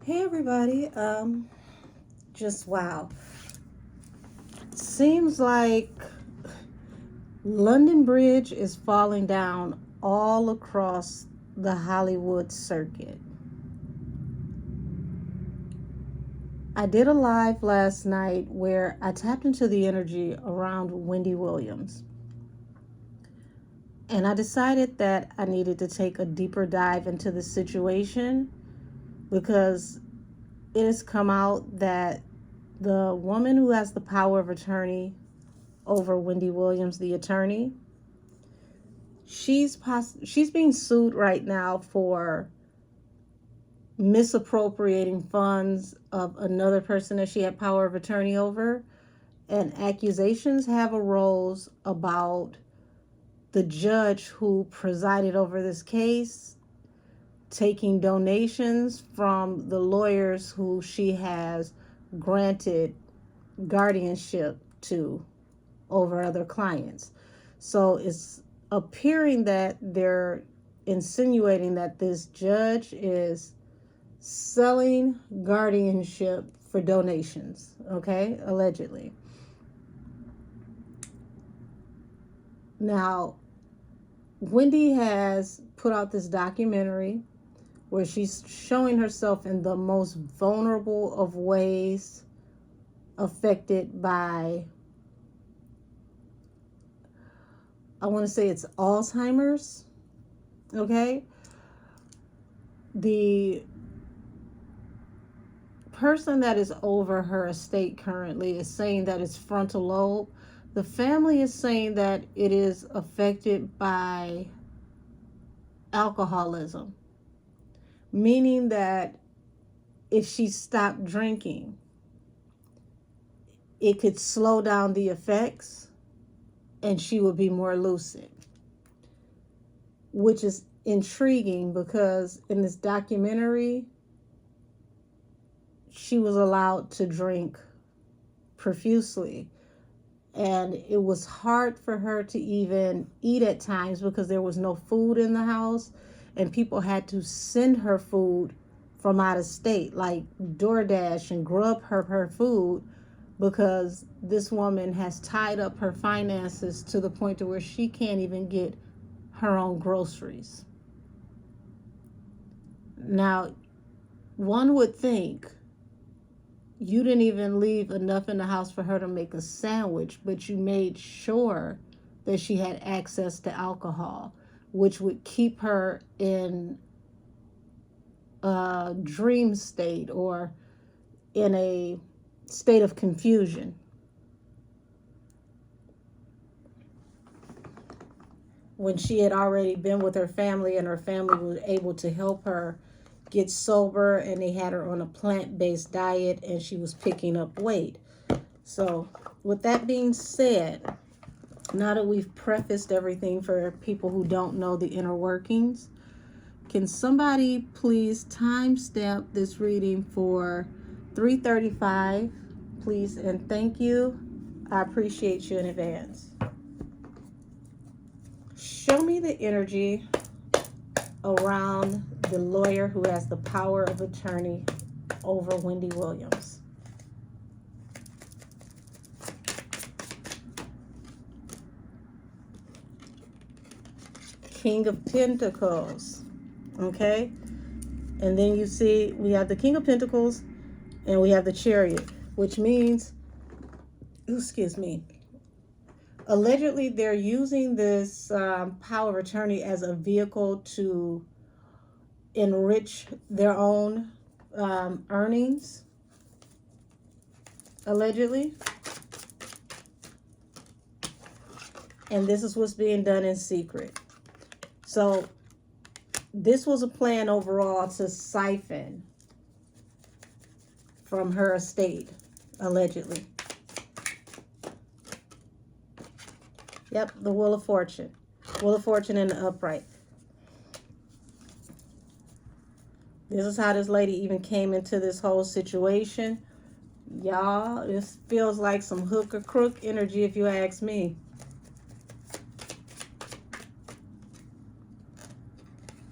Hey everybody, just wow. Seems like London Bridge is falling down all across the Hollywood circuit. I did a live last night where I tapped into the energy around Wendy Williams. And I decided that I needed to take a deeper dive into the situation because it has come out that the woman who has the power of attorney over Wendy Williams, the attorney, she's being sued right now for misappropriating funds of another person that she had power of attorney over, and accusations have arose about the judge who presided over this case taking donations from the lawyers who she has granted guardianship to over other clients. So it's appearing that they're insinuating that this judge is selling guardianship for donations, okay, allegedly. Now, Wendy has put out this documentary where she's showing herself in the most vulnerable of ways, affected by, I want to say it's Alzheimer's, okay? The person that is over her estate currently is saying that it's frontal lobe. The family is saying that it is affected by alcoholism, meaning that if she stopped drinking, it could slow down the effects and she would be more lucid, which is intriguing because in this documentary, she was allowed to drink profusely. And it was hard for her to even eat at times because there was no food in the house and people had to send her food from out of state, like DoorDash and Grub her food, because this woman has tied up her finances to the point to where she can't even get her own groceries. Now, one would think you didn't even leave enough in the house for her to make a sandwich, but you made sure that she had access to alcohol, which would keep her in a dream state or in a state of confusion. When she had already been with her family and her family was able to help her get sober, and they had her on a plant-based diet and she was picking up weight. So with that being said, now that we've prefaced everything for people who don't know the inner workings, can somebody please timestamp this reading for 3:35, please, and thank you. I appreciate you in advance. Show me the energy around the lawyer who has the power of attorney over Wendy Williams. King of Pentacles, okay? And then you see we have the King of Pentacles and we have the Chariot, which means, excuse me, allegedly they're using this power of attorney as a vehicle to enrich their own earnings, allegedly. And this is what's being done in secret. So this was a plan overall to siphon from her estate, allegedly. Yep, the Wheel of Fortune. Wheel of Fortune in the upright. This is how this lady even came into this whole situation. Y'all, this feels like some hook or crook energy if you ask me.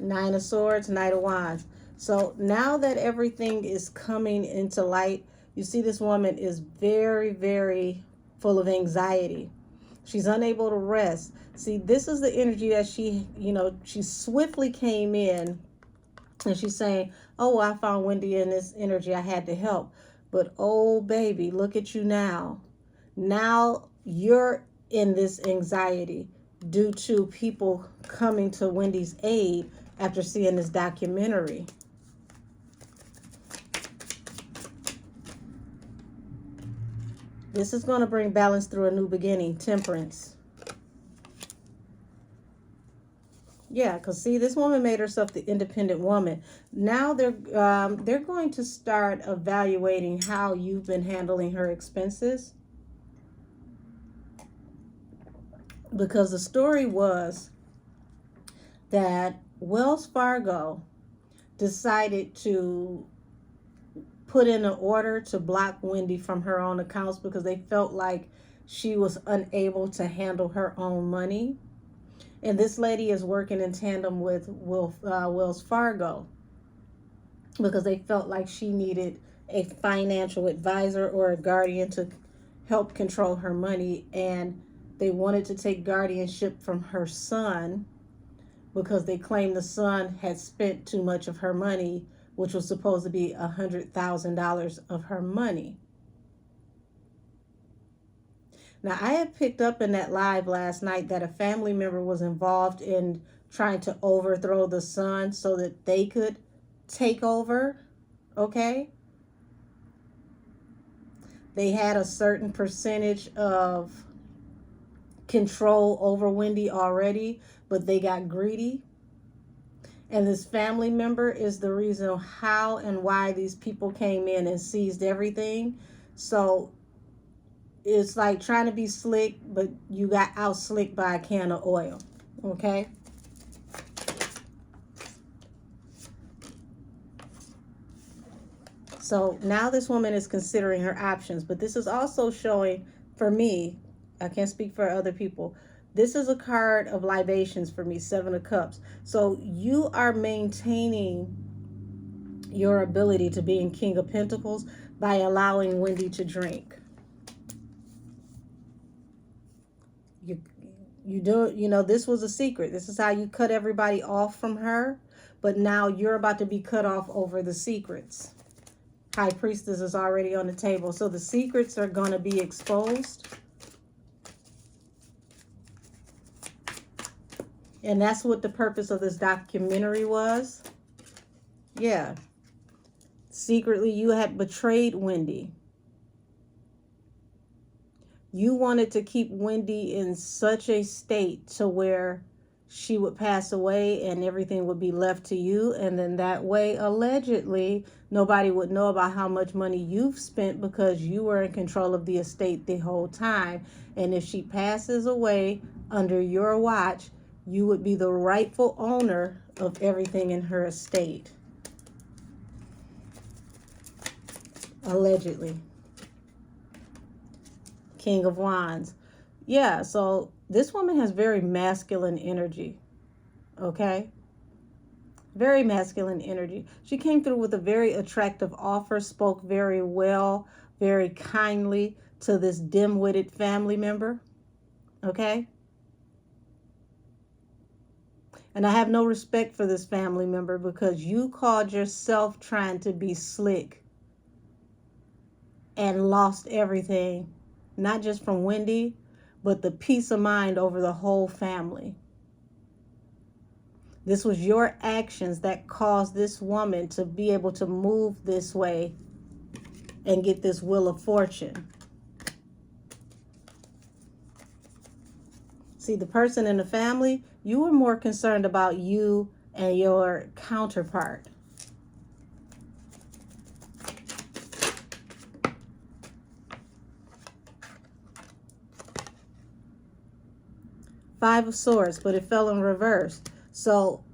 Nine of Swords, Knight of Wands. So now that everything is coming into light, you see this woman is very, very full of anxiety. She's unable to rest. See, this is the energy that she swiftly came in, and she's saying, oh, I found Wendy in this energy. I had to help. But oh, baby, look at you now. Now you're in this anxiety due to people coming to Wendy's aid after seeing this documentary. This is going to bring balance through a new beginning. Temperance. Yeah, because see, this woman made herself the independent woman. Now they're going to start evaluating how you've been handling her expenses. Because the story was that Wells Fargo decided to put in an order to block Wendy from her own accounts because they felt like she was unable to handle her own money. And this lady is working in tandem with Wells Fargo because they felt like she needed a financial advisor or a guardian to help control her money. And they wanted to take guardianship from her son because they claimed the son had spent too much of her money, which was supposed to be $100,000 of her money. Now, I had picked up in that live last night that a family member was involved in trying to overthrow the son so that they could take over, okay? They had a certain percentage of control over Wendy already, but they got greedy. And this family member is the reason how and why these people came in and seized everything. So it's like trying to be slick, but you got out slick by a can of oil, okay? So now this woman is considering her options, but this is also showing, for me, I can't speak for other people, this is a card of libations for me, 7 of Cups. So you are maintaining your ability to be in King of Pentacles by allowing Wendy to drink. You do, this was a secret. This is how you cut everybody off from her, but now you're about to be cut off over the secrets. High Priestess is already on the table. So the secrets are going to be exposed. And that's what the purpose of this documentary was. Yeah. Secretly, you had betrayed Wendy. You wanted to keep Wendy in such a state to where she would pass away and everything would be left to you. And then that way, allegedly, nobody would know about how much money you've spent because you were in control of the estate the whole time. And if she passes away under your watch, you would be the rightful owner of everything in her estate. Allegedly. King of Wands. Yeah, so this woman has very masculine energy. Okay? Very masculine energy. She came through with a very attractive offer, spoke very well, very kindly to this dim-witted family member. Okay? And I have no respect for this family member because you called yourself trying to be slick and lost everything. Not just from Wendy, but the peace of mind over the whole family. This was your actions that caused this woman to be able to move this way and get this Wheel of Fortune. See, the person in the family, you were more concerned about you and your counterpart. Five of Swords, but it fell in reverse. So,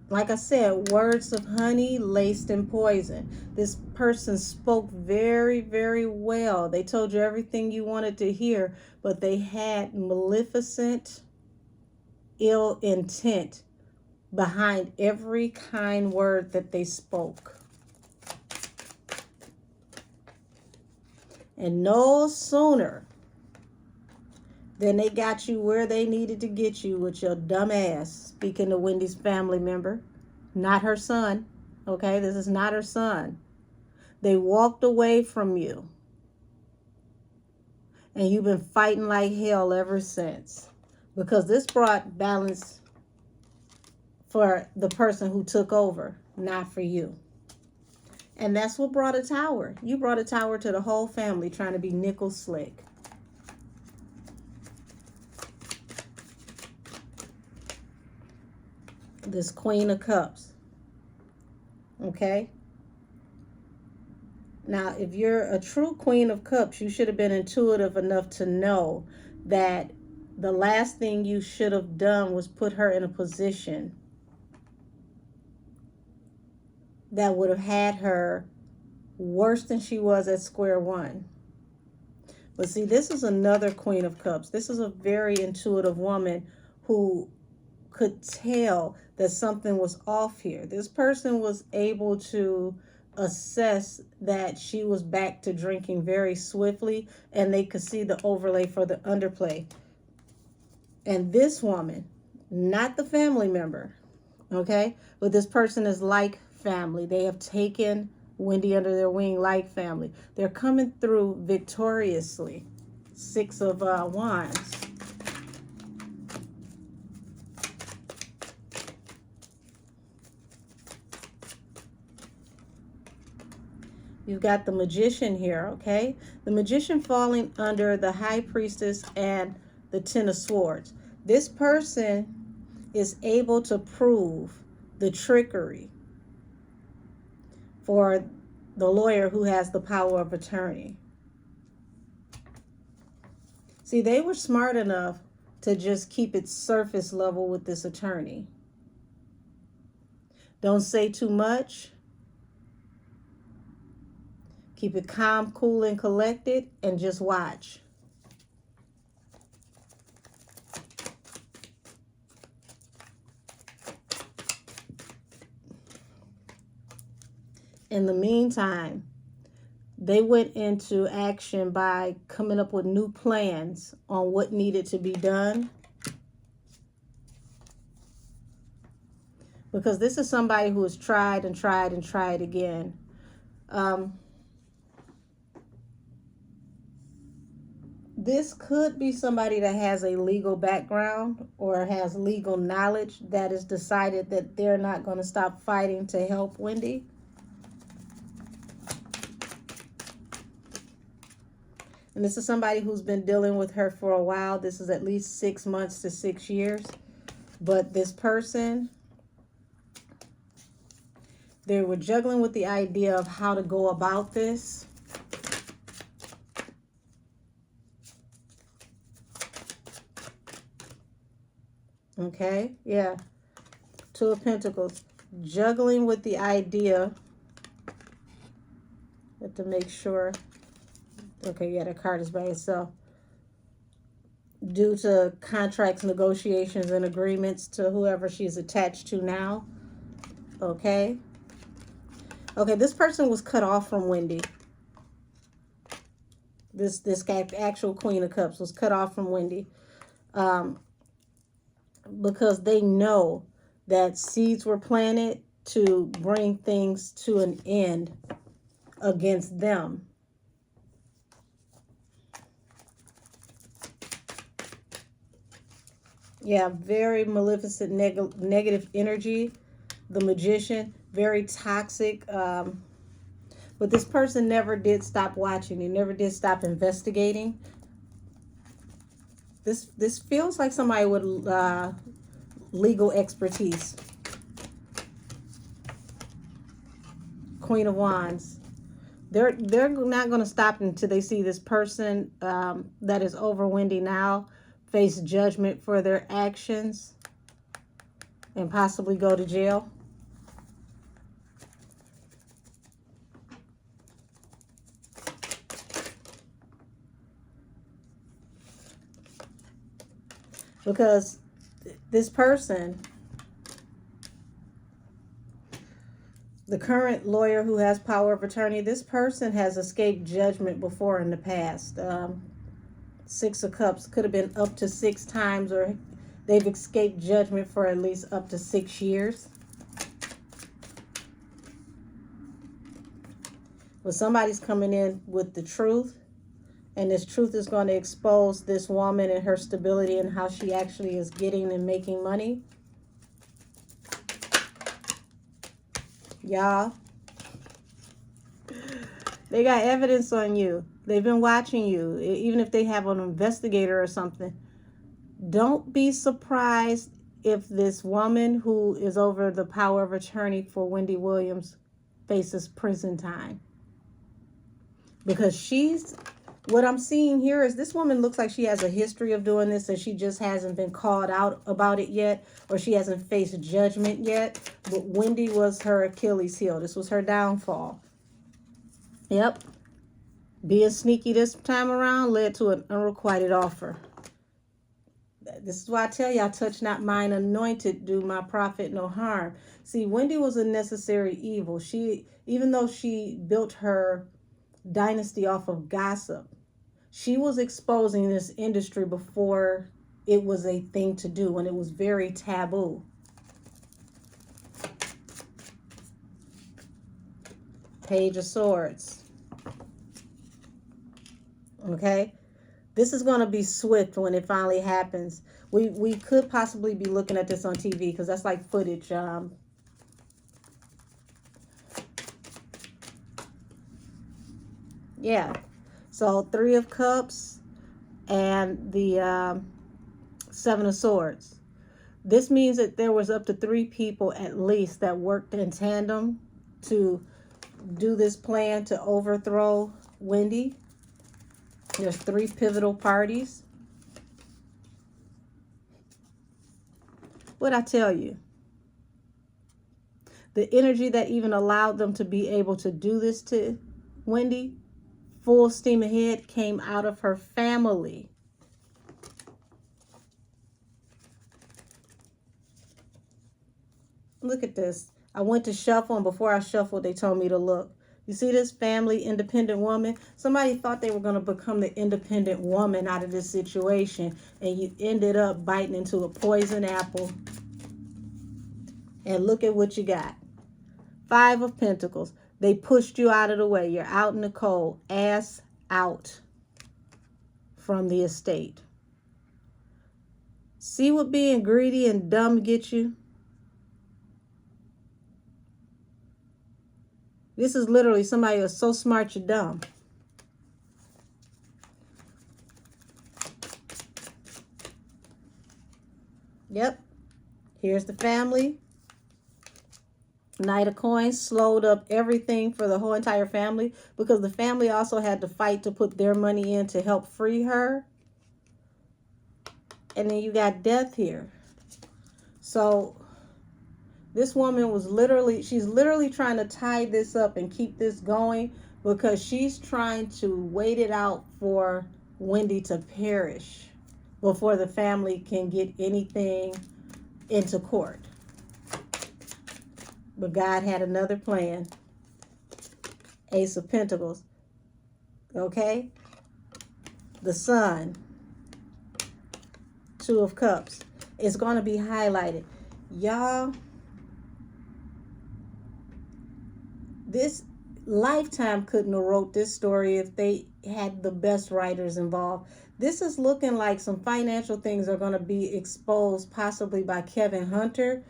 like I said, words of honey laced in poison. This person spoke very, very well. They told you everything you wanted to hear, but they had maleficent, ill intent behind every kind word that they spoke. And no sooner than they got you where they needed to get you with your dumb ass, speaking to Wendy's family member, not her son, okay? This is not her son. They walked away from you. And you've been fighting like hell ever since. Because this brought balance for the person who took over, not for you. And that's what brought a tower. You brought a tower to the whole family trying to be nickel slick. This Queen of Cups. Okay? Now, if you're a true Queen of Cups, you should have been intuitive enough to know that the last thing you should have done was put her in a position that would have had her worse than she was at square one. But see, this is another Queen of Cups. This is a very intuitive woman who could tell that something was off here. This person was able to assess that she was back to drinking very swiftly, and they could see the overlay for the underplay. And this woman, not the family member, okay, but this person is like family. They have taken Wendy under their wing like family. They're coming through victoriously. Six of Wands. You've got the Magician here, okay? The Magician falling under the High Priestess and the Ten of Swords. This person is able to prove the trickery for the lawyer who has the power of attorney. See, they were smart enough to just keep it surface level with this attorney. Don't say too much. Keep it calm, cool, and collected, and just watch. In the meantime, they went into action by coming up with new plans on what needed to be done. Because this is somebody who has tried and tried and tried again. This could be somebody that has a legal background or has legal knowledge that has decided that they're not going to stop fighting to help Wendy. And this is somebody who's been dealing with her for a while. This is at least 6 months to 6 years. But this person, they were juggling with the idea of how to go about this. Okay, yeah. Two of Pentacles. Juggling with the idea. Have to make sure. Okay, yeah, the card is by itself. Due to contracts, negotiations, and agreements to whoever she's attached to now. Okay. Okay, this person was cut off from Wendy. This guy, actual Queen of Cups, was cut off from Wendy. Because they know that seeds were planted to bring things to an end against them. Yeah, very maleficent, negative energy. The Magician, very toxic. But this person never did stop watching. They never did stop investigating. This feels like somebody with legal expertise. Queen of Wands. They're not going to stop until they see this person that is over Wendy now face judgment for their actions and possibly go to jail. Because this person The current lawyer who has power of attorney, this person has escaped judgment before in the past. Six of Cups could have been up to 6 times, or they've escaped judgment for at least up to 6 years. But somebody's coming in with the truth, and this truth is going to expose this woman and her stability and how she actually is getting and making money. Y'all, they got evidence on you. They've been watching you, even if they have an investigator or something. Don't be surprised if this woman who is over the power of attorney for Wendy Williams faces prison time. Because what I'm seeing here is this woman looks like she has a history of doing this, and she just hasn't been called out about it yet, or she hasn't faced judgment yet. But Wendy was her Achilles heel. This was her downfall. Yep. Being sneaky this time around led to an unrequited offer. This is why I tell y'all, touch not mine anointed, do my prophet no harm. See, Wendy was a necessary evil. Even though she built her dynasty off of gossip, she was exposing this industry before it was a thing to do, when it was very taboo. Page of Swords. Okay, this is going to be swift when it finally happens. We could possibly be looking at this on TV, because that's like footage. Yeah, so 3 of Cups and the 7 of Swords. This means that there was up to 3 people at least that worked in tandem to do this plan to overthrow Wendy. There's 3 pivotal parties. What'd I tell you? The energy that even allowed them to be able to do this to Wendy, full steam ahead, came out of her family. Look at this. I went to shuffle, and before I shuffled, they told me to look. You see this family, independent woman? Somebody thought they were going to become the independent woman out of this situation, and you ended up biting into a poison apple. And look at what you got. 5 of Pentacles. They pushed you out of the way. You're out in the cold. Ass out from the estate. See what being greedy and dumb gets you? This is literally somebody who's so smart you're dumb. Yep. Here's the family. Knight of Coins slowed up everything for the whole entire family, because the family also had to fight to put their money in to help free her. And then you got death here. So this woman she's literally trying to tie this up and keep this going, because she's trying to wait it out for Wendy to perish before the family can get anything into court. But God had another plan. Ace of Pentacles. Okay? The Sun. 2 of Cups. It's going to be highlighted. Y'all, this Lifetime couldn't have wrote this story if they had the best writers involved. This is looking like some financial things are going to be exposed, possibly by Kevin Hunter.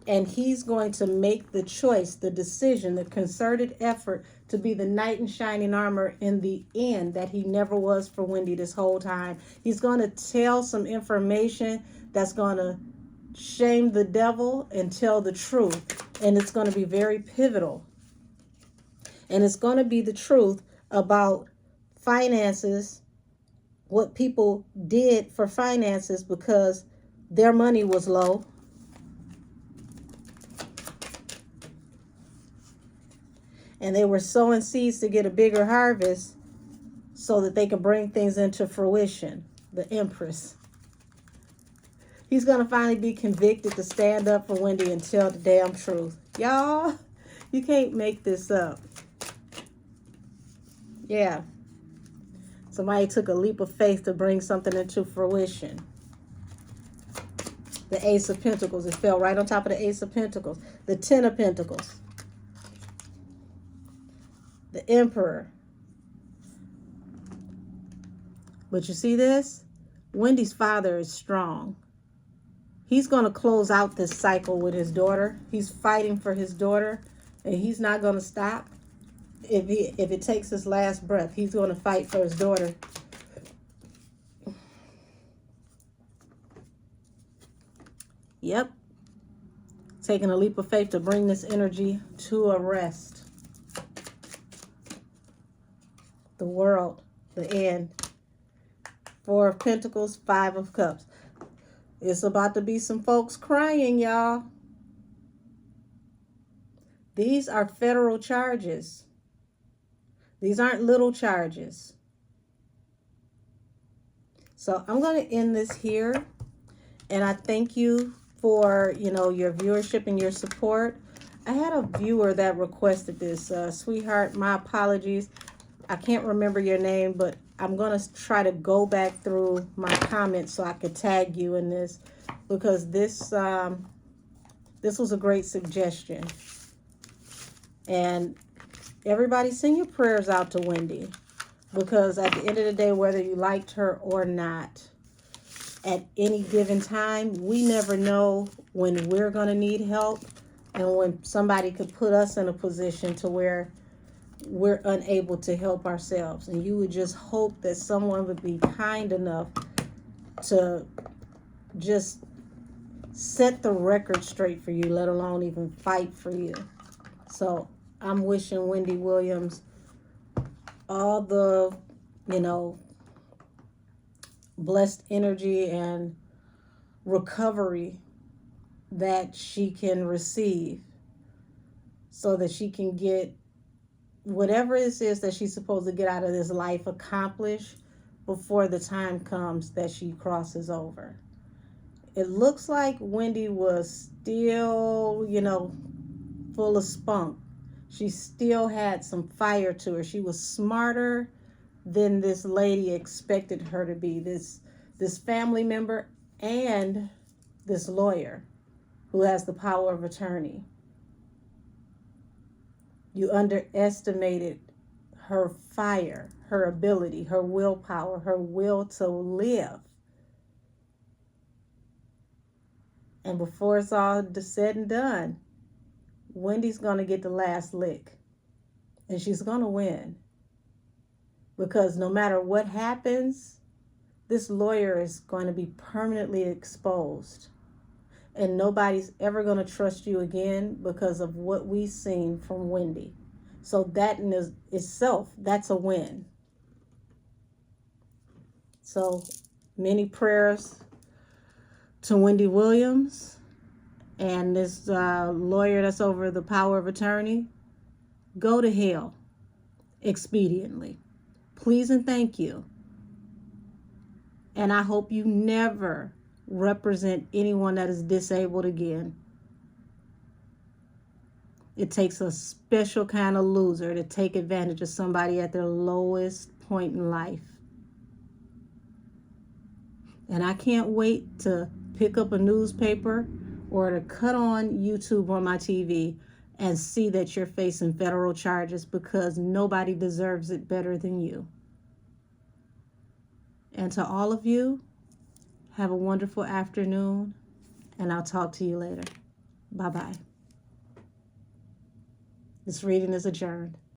And he's going to make the choice, the decision, the concerted effort to be the knight in shining armor in the end that he never was for Wendy this whole time. He's going to tell some information that's going to shame the devil and tell the truth. And it's going to be very pivotal. And it's going to be the truth about finances, what people did for finances because their money was low. And they were sowing seeds to get a bigger harvest so that they could bring things into fruition. The Empress. He's going to finally be convicted to stand up for Wendy and tell the damn truth. Y'all, You can't make this up. Yeah. Somebody took a leap of faith to bring something into fruition. The Ace of Pentacles. It fell right on top of the Ace of Pentacles. The Ten of Pentacles. The Emperor. But you see this? Wendy's father is strong. He's going to close out this cycle with his daughter. He's fighting for his daughter, and he's not going to stop. If it takes his last breath, he's going to fight for his daughter. Yep. Taking a leap of faith to bring this energy to a rest. The World, the end. Four of Pentacles, Five of Cups. It's about to be some folks crying, y'all. These are federal charges. These aren't little charges. So I'm going to end this here. And I thank you for, your viewership and your support. I had a viewer that requested this. Sweetheart, my apologies. I can't remember your name, but I'm going to try to go back through my comments so I could tag you in this, because this was a great suggestion. And everybody, send your prayers out to Wendy, because at the end of the day, whether you liked her or not, at any given time, we never know when we're going to need help and when somebody could put us in a position to where we're unable to help ourselves. And you would just hope that someone would be kind enough to just set the record straight for you, let alone even fight for you. So I'm wishing Wendy Williams all the, blessed energy and recovery that she can receive, so that she can get whatever it is that she's supposed to get out of this life accomplished before the time comes that she crosses over. It looks like Wendy was still, full of spunk. She still had some fire to her. She was smarter than this lady expected her to be. This family member and this lawyer who has the power of attorney. You underestimated her fire, her ability, her willpower, her will to live. And before it's all said and done, Wendy's going to get the last lick. And she's going to win. Because no matter what happens, this lawyer is going to be permanently exposed. And nobody's ever going to trust you again because of what we've seen from Wendy. So that in itself, that's a win. So many prayers to Wendy Williams and this lawyer that's over the power of attorney. Go to hell expediently. Please and thank you. And I hope you never represent anyone that is disabled again. It takes a special kind of loser to take advantage of somebody at their lowest point in life. And I can't wait to pick up a newspaper or to cut on YouTube on my TV and see that you're facing federal charges, because nobody deserves it better than you. And to all of you, have a wonderful afternoon, and I'll talk to you later. Bye-bye. This reading is adjourned.